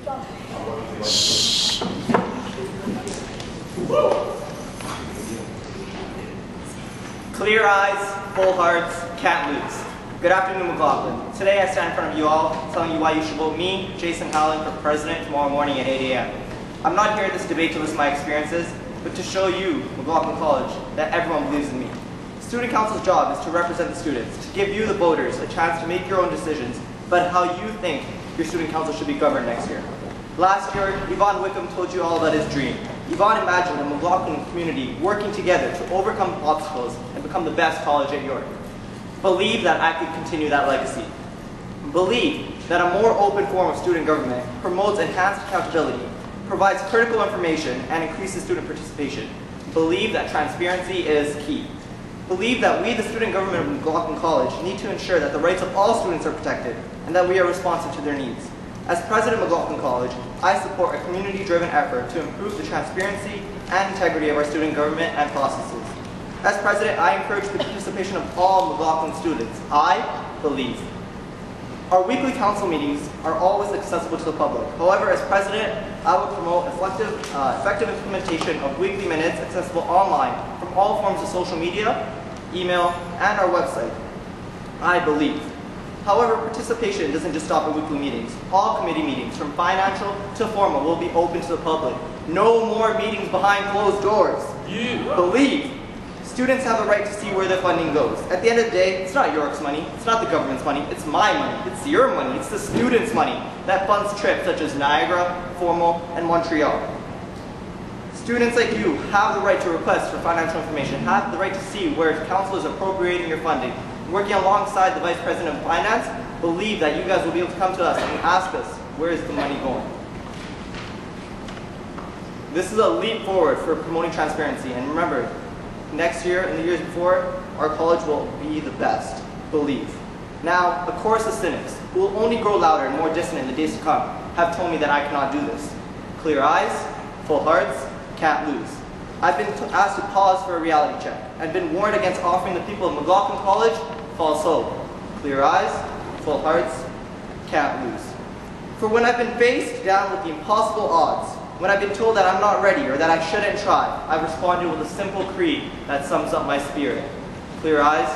Clear eyes, full hearts, can't lose. Good afternoon, McLaughlin. Today I stand in front of you all telling you why you should vote me, Jason Hallan, for president tomorrow morning at 8 a.m. I'm not here at this debate to list my experiences, but to show you, McLaughlin College, that everyone believes in me. Student Council's job is to represent the students, to give you, the voters, a chance to make your own decisions about how you think your Student Council should be governed next year. Last year, Yvonne Wickham told you all about his dream. Yvonne imagined a McLaughlin community working together to overcome obstacles and become the best college at York. Believe that I could continue that legacy. Believe that a more open form of student government promotes enhanced accountability, provides critical information, and increases student participation. Believe that transparency is key. Believe that we, the student government of McLaughlin College, need to ensure that the rights of all students are protected and that we are responsive to their needs. As president of McLaughlin College, I support a community-driven effort to improve the transparency and integrity of our student government and processes. As president, I encourage the participation of all McLaughlin students. I believe. Our weekly council meetings are always accessible to the public. However, as president, I will promote effective implementation of weekly minutes accessible online from all forms of social media, email, and our website. I believe. However, participation doesn't just stop at weekly meetings. All committee meetings, from financial to formal, will be open to the public. No more meetings behind closed doors. Yeah. Believe. Students have a right to see where their funding goes. At the end of the day, it's not York's money, it's not the government's money, it's my money, it's your money, it's the students' money that funds trips such as Niagara, Formal, and Montreal. Students like you have the right to request for financial information, have the right to see where council is appropriating your funding. Working alongside the Vice President of Finance, believe that you guys will be able to come to us and ask us, where is the money going? This is a leap forward for promoting transparency, and remember, next year and the years before, our college will be the best. Believe. Now, a chorus of cynics, who will only grow louder and more distant in the days to come, have told me that I cannot do this. Clear eyes, full hearts, can't lose. I've been asked to pause for a reality check. I've been warned against offering the people of McLaughlin College false hope. Clear eyes, full hearts, can't lose. For when I've been faced down with the impossible odds, when I've been told that I'm not ready or that I shouldn't try, I've responded with a simple creed that sums up my spirit. Clear eyes,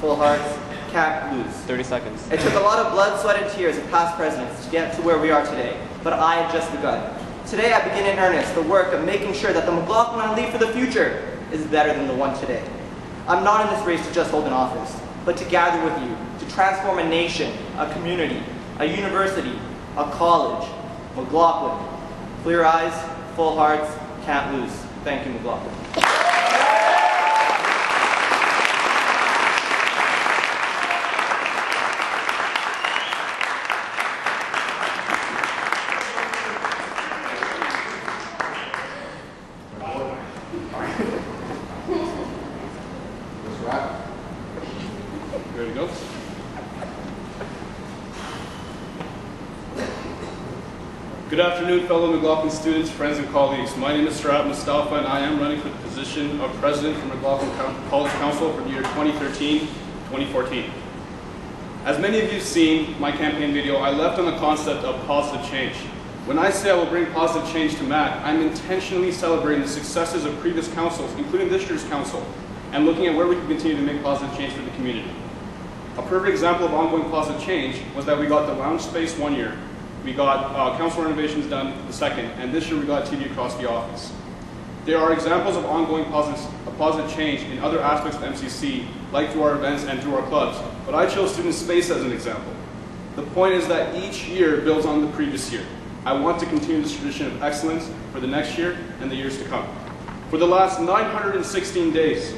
full hearts, can't lose. 30 seconds. It took a lot of blood, sweat, and tears of past presidents to get to where we are today, but I have just begun. Today I begin in earnest the work of making sure that the McLaughlin I leave for the future is better than the one today. I'm not in this race to just hold an office, but to gather with you, to transform a nation, a community, a university, a college. McLaughlin. Clear eyes, full hearts, can't lose. Thank you, McLaughlin. Ready to go? Good afternoon, fellow McLaughlin students, friends, and colleagues. My name is Siraat Mustafa, and I am running for the position of President for McLaughlin College Council for the year 2013-2014. As many of you have seen my campaign video, I left on the concept of positive change. When I say I will bring positive change to MAC, I'm intentionally celebrating the successes of previous councils, including this year's council, and looking at where we can continue to make positive change for the community. A perfect example of ongoing positive change was that we got the lounge space one year, we got council renovations done the second, and this year we got TV across the office. There are examples of ongoing positive change in other aspects of MCC, like through our events and through our clubs, but I chose student space as an example. The point is that each year builds on the previous year. I want to continue this tradition of excellence for the next year and the years to come. For the last 916 days,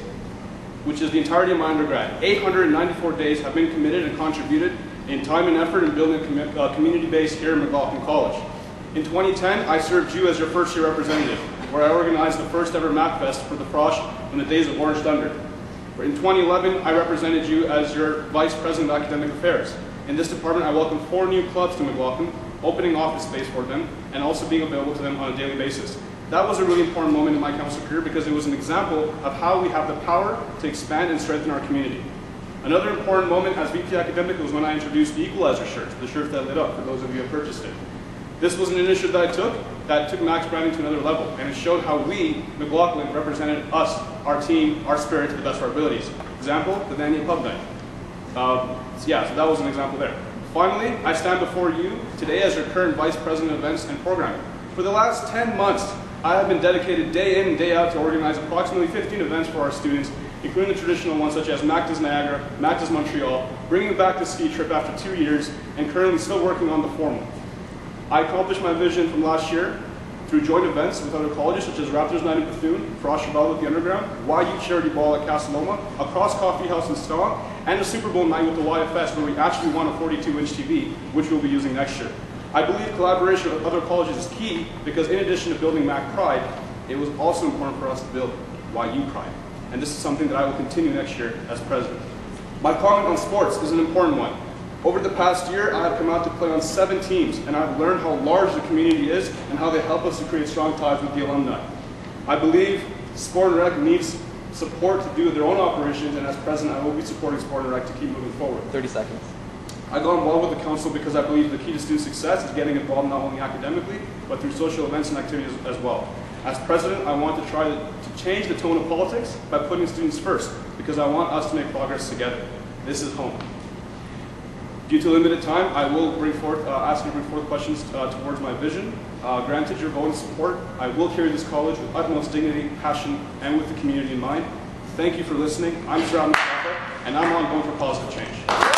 which is the entirety of my undergrad, 894 days have been committed and contributed in time and effort in building a community base here at McLaughlin College. In 2010, I served you as your first year representative, where I organized the first ever MacFest for the Frosh in the days of Orange Thunder. In 2011, I represented you as your Vice President of Academic Affairs. In this department, I welcomed 4 new clubs to McLaughlin, opening office space for them, and also being available to them on a daily basis. That was a really important moment in my council career because it was an example of how we have the power to expand and strengthen our community. Another important moment as VP Academic was when I introduced the Equalizer shirt, the shirt that lit up, for those of you who have purchased it. This was an initiative that took Max branding to another level, and it showed how we, McLaughlin, represented us, our team, our spirit to the best of our abilities. Example, the Vanier Pub Night. So that was an example there. Finally, I stand before you today as your current Vice President of Events and Programming. For the last 10 months, I have been dedicated day in and day out to organize approximately 15 events for our students, including the traditional ones such as MACTA's Niagara, MACTA's Montreal, bringing back the ski trip after 2 years, and currently still working on the formal. I accomplished my vision from last year through joint events with other colleges such as Raptors Night in Bethune, Frost Rebel at the Underground, YU Charity Ball at Casa Loma, a Cross Coffee House in Stahl, and a Super Bowl night with the YFS where we actually won a 42-inch TV, which we'll be using next year. I believe collaboration with other colleges is key because in addition to building MAC Pride, it was also important for us to build YU Pride. And this is something that I will continue next year as president. My comment on sports is an important one. Over the past year, I have come out to play on 7 teams, and I've learned how large the community is and how they help us to create strong ties with the alumni. I believe Sport and Rec needs support to do their own operations, and as president, I will be supporting Sport and Rec to keep moving forward. 30 seconds. I got involved with the council because I believe the key to student success is getting involved not only academically, but through social events and activities as well. As president, I want to try to change the tone of politics by putting students first, because I want us to make progress together. This is home. Due to limited time, I will ask you to bring forth questions towards my vision. Granted your vote and support, I will carry this college with utmost dignity, passion, and with the community in mind. Thank you for listening. I'm Siraat, and I'm on Going for Positive Change.